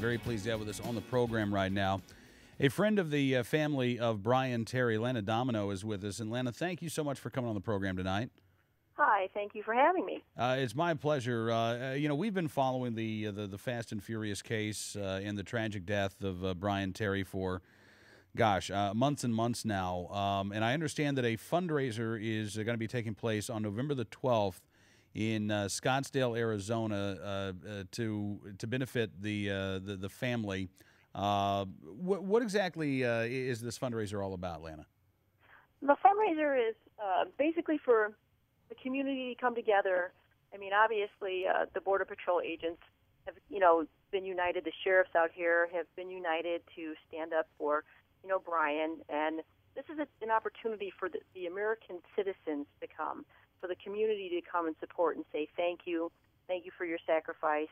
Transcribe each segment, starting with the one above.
Very pleased to have with us on the program right now. A friend of the family of Brian Terry, Lana Domino, is with us. And Lana, thank you so much for coming on the program tonight. Hi, thank you for having me. It's my pleasure. We've been following the Fast and Furious case and the tragic death of Brian Terry for, months and months now. And I understand that a fundraiser is going to be taking place on November the 12th in Scottsdale, Arizona, to benefit the family. What exactly is this fundraiser all about, Lana? The fundraiser is basically for the community to come together. I mean, obviously, the Border Patrol agents have, been united. The sheriffs out here have been united to stand up for, Brian. And this is an opportunity for the American citizens to come, for the community to come and support and say thank you for your sacrifice.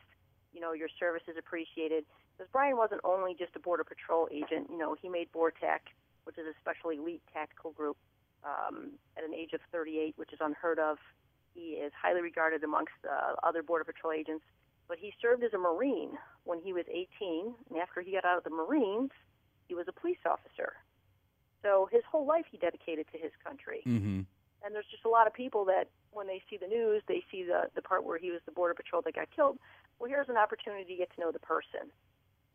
Your service is appreciated. Because Brian wasn't only just a Border Patrol agent. He made BORTAC, which is a special elite tactical group, at an age of 38, which is unheard of. He is highly regarded amongst other Border Patrol agents. But he served as a Marine when he was 18, and after he got out of the Marines, he was a police officer. So his whole life he dedicated to his country. Mm-hmm. And there's just a lot of people that when they see the news, they see the part where he was the Border Patrol that got killed. Well, here's an opportunity to get to know the person,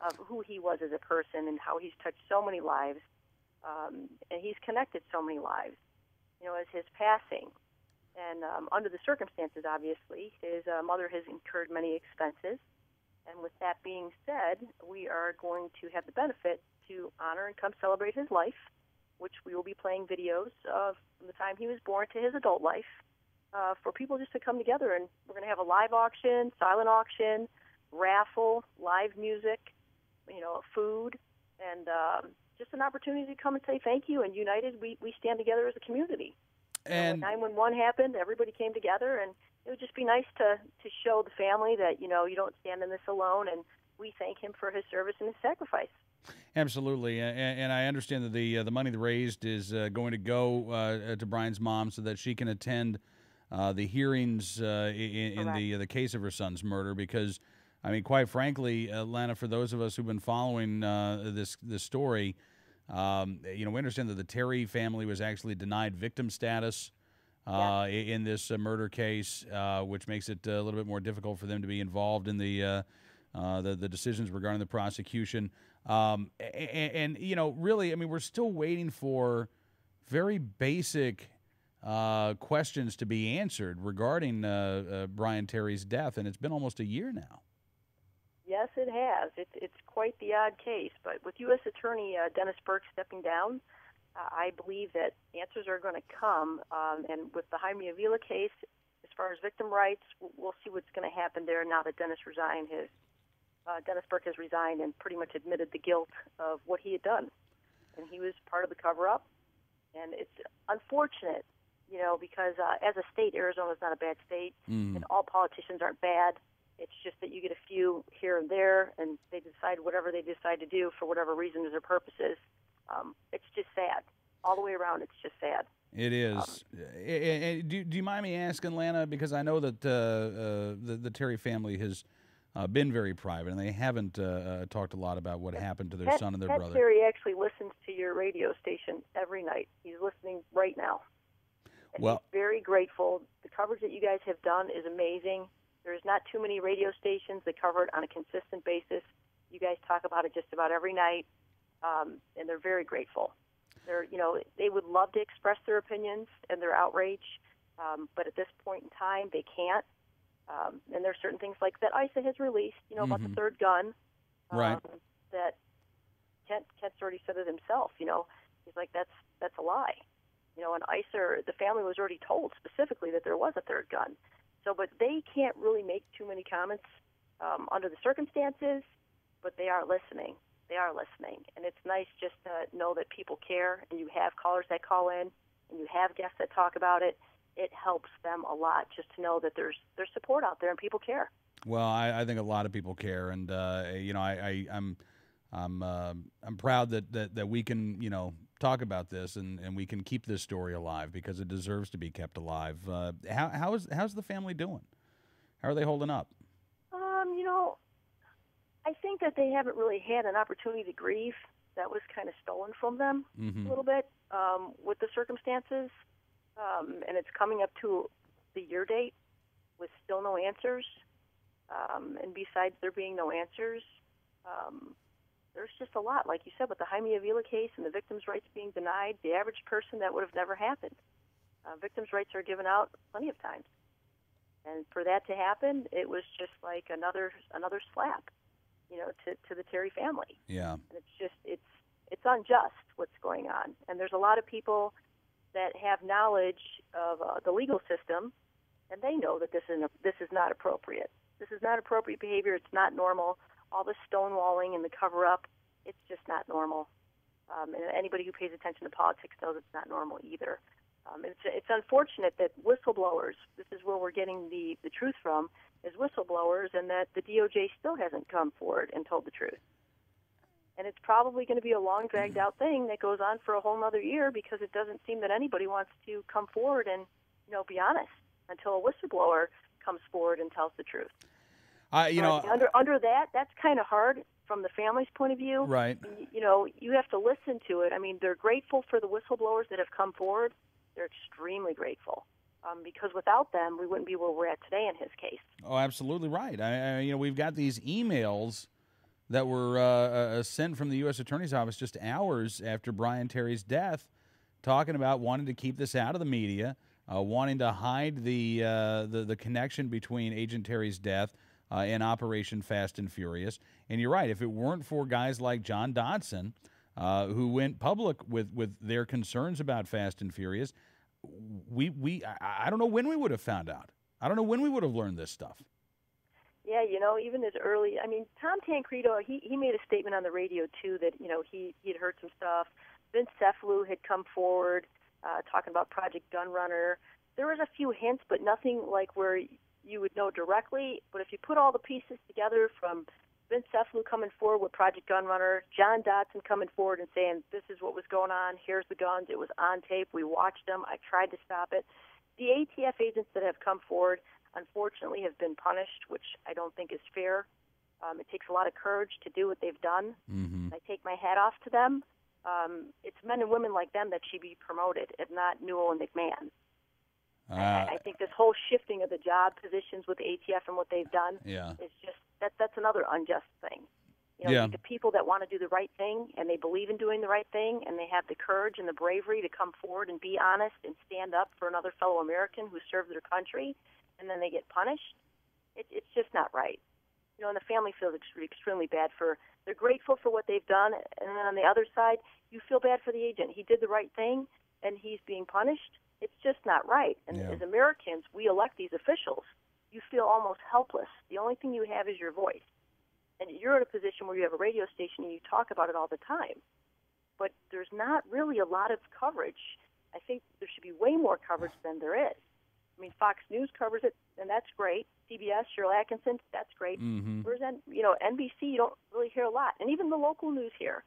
of who he was as a person and how he's touched so many lives, and he's connected so many lives, as his passing. And under the circumstances, obviously, his mother has incurred many expenses. And with that being said, we are going to have the benefit to honor and come celebrate his life, which we will be playing videos of from the time he was born to his adult life, for people just to come together. And we're going to have a live auction, silent auction, raffle, live music, food, and just an opportunity to come and say thank you. And united, we stand together as a community. And when 911 happened, everybody came together, and it would just be nice to show the family that, you don't stand in this alone, and we thank him for his service and his sacrifice. Absolutely, and I understand that the money raised is going to go to Brian's mom so that she can attend the hearings in the case of her son's murder. Because, I mean, quite frankly, Lana, for those of us who've been following this story, we understand that the Terry family was actually denied victim status in this murder case, which makes it a little bit more difficult for them to be involved in the decisions regarding the prosecution. And really, I mean, we're still waiting for very basic questions to be answered regarding Brian Terry's death, and it's been almost a year now. Yes, it has. It's quite the odd case, but with U.S. Attorney Dennis Burke stepping down, I believe that answers are going to come, and with the Jaime Avila case, as far as victim rights, we'll see what's going to happen there now that Dennis Burke has resigned and pretty much admitted the guilt of what he had done. And he was part of the cover-up. And it's unfortunate, because as a state, Arizona's not a bad state, and all politicians aren't bad. It's just that you get a few here and there, and they decide whatever they decide to do for whatever reasons or purposes. It's just sad. All the way around, it's just sad. It is. Do you mind me asking, Lana, because I know that the Terry family has been very private, and they haven't talked a lot about what happened to their son and their brother. Terry actually listens to your radio station every night. He's listening right now. And he's very grateful. The coverage that you guys have done is amazing. There's not too many radio stations that cover it on a consistent basis. You guys talk about it just about every night, and they're very grateful. They would love to express their opinions and their outrage, but at this point in time, they can't. And there's certain things like that ISA has released, about the third gun. Right. That Kent's already said it himself. He's like, that's a lie. And ISA, the family was already told specifically that there was a third gun. So, but they can't really make too many comments under the circumstances, but they are listening. They are listening. And it's nice just to know that people care, and you have callers that call in, and you have guests that talk about it. It helps them a lot just to know that there's support out there and people care. Well, I think a lot of people care, and I'm proud that we can talk about this and we can keep this story alive because it deserves to be kept alive. How's the family doing? How are they holding up? I think that they haven't really had an opportunity to grieve. That was kind of stolen from them a little bit with the circumstances. And it's coming up to the year date with still no answers. And besides there being no answers, there's just a lot. Like you said, with the Jaime Avila case and the victims' rights being denied, the average person, that would have never happened. Victims' rights are given out plenty of times. And for that to happen, it was just like another slap, to the Terry family. Yeah. And it's unjust what's going on. And there's a lot of people that have knowledge of the legal system, and they know that this is not appropriate. This is not appropriate behavior. It's not normal. All the stonewalling and the cover-up, it's just not normal. And anybody who pays attention to politics knows it's not normal either. It's unfortunate that whistleblowers, this is where we're getting the truth from, is whistleblowers, and that the DOJ still hasn't come forward and told the truth. And it's probably going to be a long, dragged-out thing that goes on for a whole other year, because it doesn't seem that anybody wants to come forward and, be honest until a whistleblower comes forward and tells the truth. Under that, that's kind of hard from the family's point of view. Right. You have to listen to it. I mean, they're grateful for the whistleblowers that have come forward. They're extremely grateful. Because without them, we wouldn't be where we're at today in his case. Oh, absolutely right. We've got these emails that were sent from the U.S. Attorney's Office just hours after Brian Terry's death, talking about wanting to keep this out of the media, wanting to hide the connection between Agent Terry's death and Operation Fast and Furious. And you're right. If it weren't for guys like John Dodson, who went public with their concerns about Fast and Furious, I don't know when we would have found out. I don't know when we would have learned this stuff. Yeah, even as early, Tom Tancredo, he made a statement on the radio, too, that, he'd heard some stuff. Vince Cefalu had come forward talking about Project Gunrunner. There was a few hints, but nothing like where you would know directly. But if you put all the pieces together, from Vince Cefalu coming forward with Project Gunrunner, John Dodson coming forward and saying, this is what was going on, here's the guns, it was on tape, we watched them, I tried to stop it. The ATF agents that have come forward, unfortunately, have been punished, which I don't think is fair. It takes a lot of courage to do what they've done. Mm-hmm. I take my hat off to them. It's men and women like them that should be promoted, and not Newell and McMahon. I think this whole shifting of the job positions with the ATF and what they've done is just that's another unjust thing. The people that want to do the right thing, and they believe in doing the right thing, and they have the courage and the bravery to come forward and be honest and stand up for another fellow American who served their country, and then they get punished. It's just not right. And the family feels extremely bad they're grateful for what they've done, and then on the other side, you feel bad for the agent. He did the right thing, and he's being punished. It's just not right. And as Americans, we elect these officials. You feel almost helpless. The only thing you have is your voice. And you're in a position where you have a radio station and you talk about it all the time. But there's not really a lot of coverage. I think there should be way more coverage than there is. Fox News covers it, and that's great. CBS, Cheryl Atkinson, that's great. Mm-hmm. Whereas, NBC, you don't really hear a lot. And even the local news here,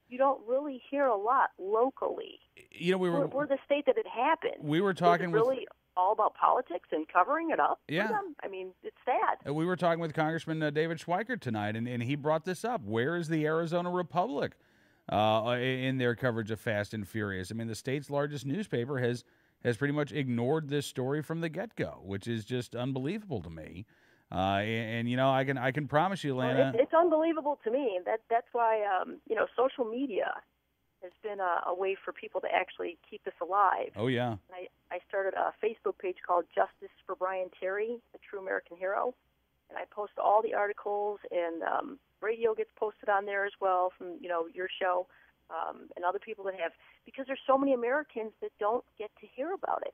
you don't really hear a lot locally. We're the state that it happened. We were talking really all about politics and covering it up? Yeah. For them? It's sad. We were talking with Congressman David Schweikert tonight, and he brought this up. Where is the Arizona Republic in their coverage of Fast and Furious? The state's largest newspaper has pretty much ignored this story from the get-go, which is just unbelievable to me. I can promise you, Lana, it's unbelievable to me. That's why social media has been a way for people to actually keep this alive. Oh yeah. And I started a Facebook page called Justice for Brian Terry, a True American Hero, and I post all the articles, and radio gets posted on there as well from your show, and other people that have, because there's so many Americans that don't get to hear about it.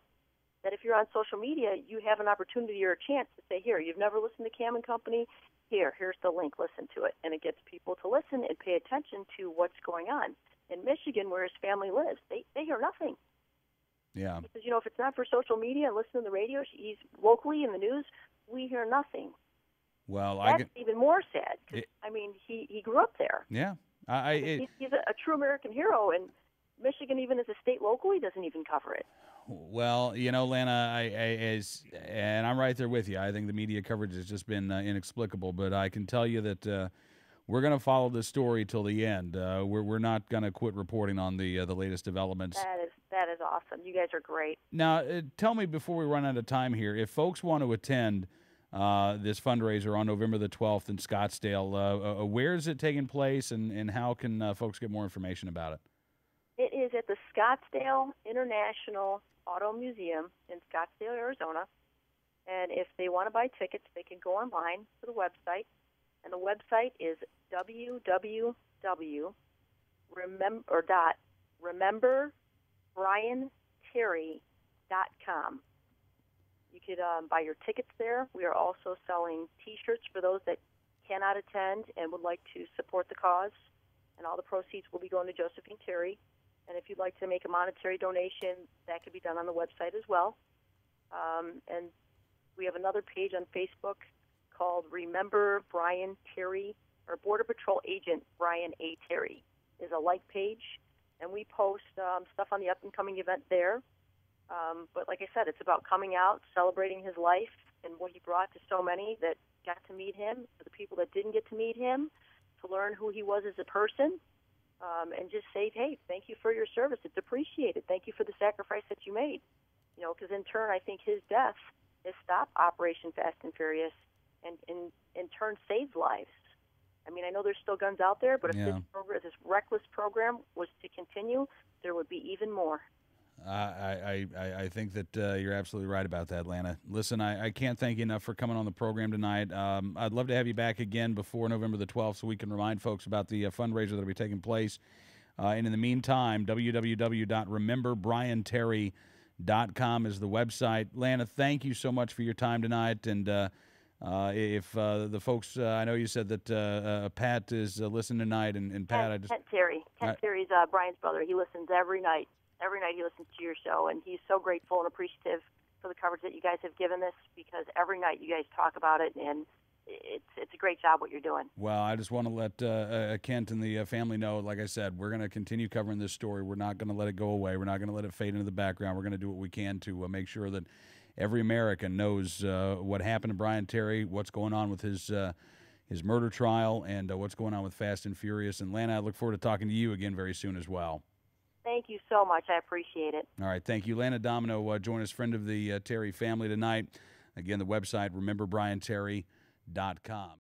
That if you're on social media, you have an opportunity or a chance to say, here, you've never listened to Cam and Company, here's the link, listen to it. And it gets people to listen and pay attention to what's going on. In Michigan, where his family lives, they hear nothing. Yeah. Because, if it's not for social media and listening to the radio, he's locally in the news, we hear nothing. Well, that's even more sad. Cause, he grew up there. Yeah. He's a true American hero, and Michigan, even as a state locally, doesn't even cover it. Well, Lana, and I'm right there with you. I think the media coverage has just been inexplicable. But I can tell you that we're going to follow this story till the end. We're not going to quit reporting on the latest developments. That is awesome. You guys are great. Now, tell me before we run out of time here, if folks want to attend this fundraiser on November the 12th in Scottsdale, where is it taking place, and how can folks get more information about it? It is at the Scottsdale International Auto Museum in Scottsdale, Arizona. And if they want to buy tickets, they can go online to the website. And the website is www.rememberbrianterry.com. You could buy your tickets there. We are also selling T-shirts for those that cannot attend and would like to support the cause. And all the proceeds will be going to Josephine Terry. And if you'd like to make a monetary donation, that could be done on the website as well. And we have another page on Facebook called Remember Brian Terry, or Border Patrol Agent Brian A. Terry is a like page. And we post stuff on the up-and-coming event there. But like I said, it's about coming out, celebrating his life and what he brought to so many that got to meet him, for the people that didn't get to meet him, to learn who he was as a person. And just say, hey, thank you for your service. It's appreciated. Thank you for the sacrifice that you made. You know, because in turn, I think his death has stopped Operation Fast and Furious and in turn saved lives. I mean, I know there's still guns out there, but if this reckless program was to continue, there would be even more. I think that you're absolutely right about that, Lana. Listen, I can't thank you enough for coming on the program tonight. I'd love to have you back again before November the 12th so we can remind folks about the fundraiser that will be taking place. And in the meantime, www.rememberbrianterry.com is the website. Lana, thank you so much for your time tonight. And if the folks, I know you said that Pat is listening tonight, and Pat, Kent Terry. Kent Terry's Brian's brother. He listens every night. Every night he listens to your show, and he's so grateful and appreciative for the coverage that you guys have given this, because every night you guys talk about it, and it's a great job what you're doing. Well, I just want to let Kent and the family know, like I said, we're going to continue covering this story. We're not going to let it go away. We're not going to let it fade into the background. We're going to do what we can to make sure that every American knows what happened to Brian Terry, what's going on with his murder trial, and what's going on with Fast and Furious. And Lana, I look forward to talking to you again very soon as well. Thank you so much. I appreciate it. All right. Thank you. Lana Domino joined us, friend of the Terry family tonight. Again, the website, rememberbrianterry.com.